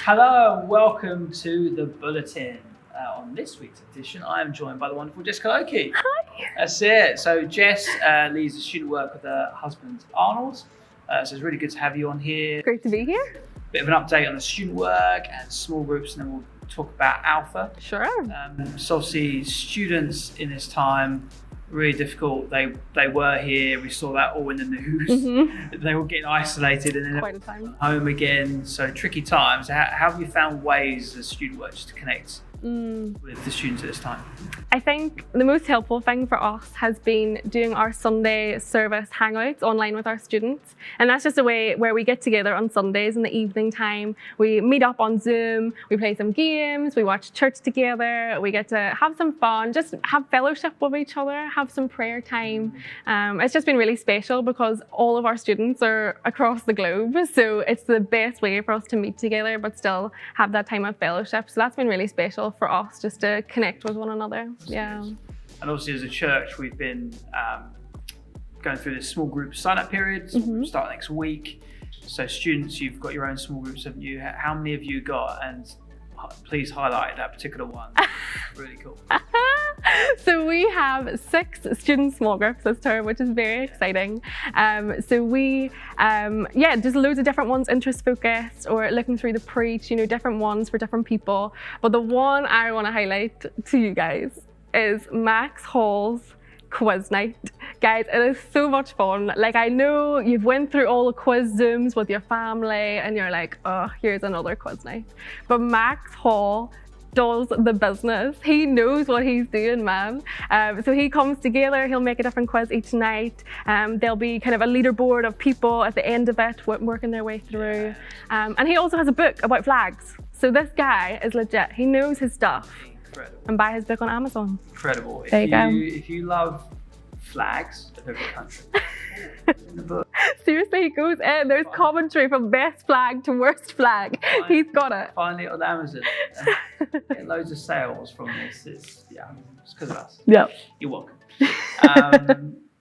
Hello and welcome to the Bulletin. On this week's edition, I am joined by the wonderful Jessica Loki. Hi. That's it. So Jess leads the student work with her husband Arnold. So it's really good to have you on here. Great to be here. Bit of an update on the student work and small groups, and then we'll talk about Alpha. Sure. So obviously students in this time, really difficult. They were here. We saw that all in the news. Mm-hmm. They were getting isolated and then Quite a time. home again. So tricky times. How have you found ways as student work just to connect with the students at this time? I think the most helpful thing for us has been doing our Sunday service hangouts online with our students. And that's just a way where we get together on Sundays in the evening time. We meet up on Zoom, we play some games, we watch church together, we get to have some fun, just have fellowship with each other, have some prayer time. It's just been really special because all of our students are across the globe. So it's the best way for us to meet together, but still have that time of fellowship. So that's been really special for us, just to connect with one another. Yeah. And obviously as a church, we've been going through this small group sign-up period. Small groups start next week. So students, you've got your own small groups, haven't you? How many have you got? And please highlight that particular one. Really cool. So we have 6 student small groups this term, which is very exciting. So we, just loads of different ones, interest focused or looking through the preach, different ones for different people. But the one I want to highlight to you guys is Max Hall's quiz night. Guys, it is so much fun. Like, I know you've went through all the quiz Zooms with your family and you're like, oh, here's another quiz night. But Max Hall does the business. He knows what he's doing, man. So he comes together, he'll make a different quiz each night. There'll be kind of a leaderboard of people at the end of it working their way through. And he also has a book about flags. So this guy is legit. He knows his stuff. Incredible. And buy his book on Amazon. Incredible. There you go. If you love flags of every country, in the book. Seriously, he goes in. There's commentary from best flag to worst flag. He's got it. Find it on Amazon. Get loads of sales from this. It's because of us. Yeah. You're welcome.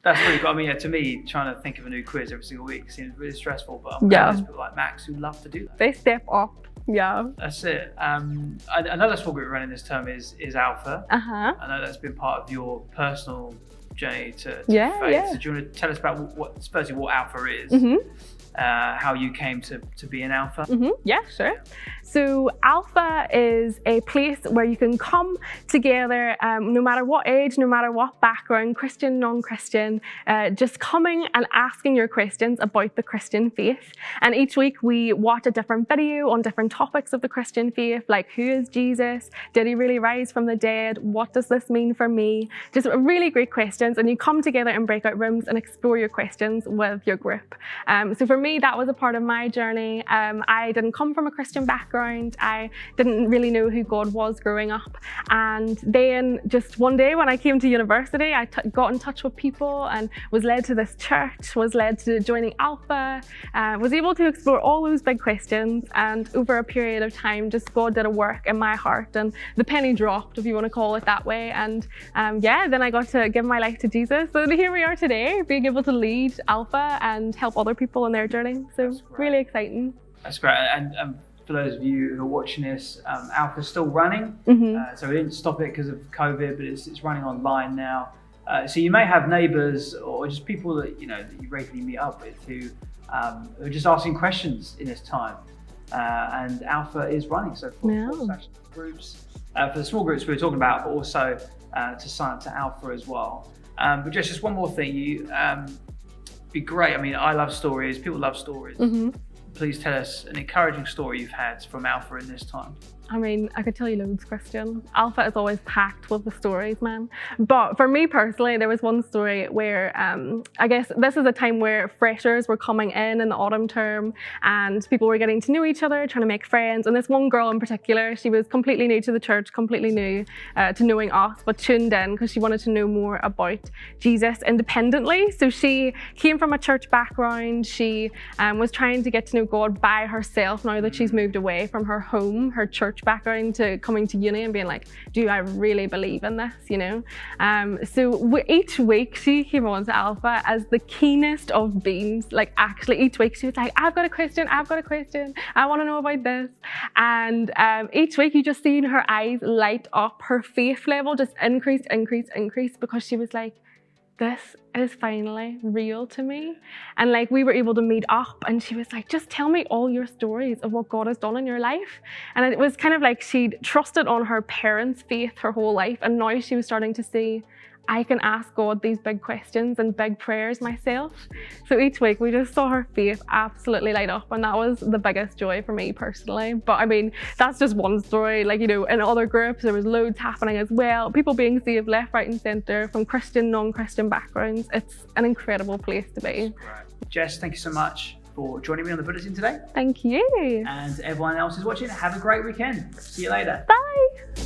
That's really cool. I mean, to me, trying to think of a new quiz every single week seems really stressful. But I'm glad there's people like Max who love to do that. They step up. Yeah. That's it. Another small group we're running this term is Alpha. I know that's been part of your personal journey to faith. Yeah. So do you want to tell us about what Alpha is? How you came to be an Alpha? Yeah, sure. So Alpha is a place where you can come together, no matter what age, no matter what background, Christian, non-Christian, just coming and asking your questions about the Christian faith. And each week we watch a different video on different topics of the Christian faith, like who is Jesus? Did he really rise from the dead? What does this mean for me? Just really great questions. And you come together in breakout rooms and explore your questions with your group. So for me, that was a part of my journey. I didn't come from a Christian background. I didn't really know who God was growing up. And then just one day when I came to university, I got in touch with people and was led to this church, was led to joining Alpha, was able to explore all those big questions. And over a period of time, just God did a work in my heart and the penny dropped, if you want to call it that way. And then I got to give my life to Jesus. So here we are today, being able to lead Alpha and help other people on their journey. So really exciting. That's great. And for those of you who are watching this, Alpha's still running. So we didn't stop it because of COVID, but it's running online now. So you may have neighbours or just people that you regularly meet up with who are just asking questions in this time. And Alpha is running. So for groups, for the small groups we were talking about, but also to sign up to Alpha as well. But just one more thing, be great. I mean, I love stories. People love stories. Please tell us an encouraging story you've had from Alpha in this time. I mean, I could tell you loads, Christian. Alpha is always packed with the stories, man. But for me personally, there was one story where I guess this is a time where freshers were coming in the autumn term and people were getting to know each other, trying to make friends. And this one girl in particular, she was completely new to the church, completely new to knowing us, but tuned in because she wanted to know more about Jesus independently. So she came from a church background. She was trying to get to know God by herself now that she's moved away from her home, her church church background to coming to uni and being like, do I really believe in this, you know? So each week she came on to Alpha as the keenest of beams. Like actually each week she was like, I've got a question, I want to know about this. And each week you just seen her eyes light up, her faith level just increase, because she was like, this is finally real to me. And like we were able to meet up and she was like, just tell me all your stories of what God has done in your life. And it was kind of like she'd trusted on her parents' faith her whole life, and now she was starting to see, I can ask God these big questions and big prayers myself. So each week we just saw her faith absolutely light up, and that was the biggest joy for me personally. But I mean, that's just one story. Like, you know, in other groups there was loads happening as well. People being saved left, right and centre from Christian, non-Christian backgrounds. It's an incredible place to be. Jess, thank you so much for joining me on the Bulletin today. Thank you. And everyone else who's watching, have a great weekend. See you later. Bye.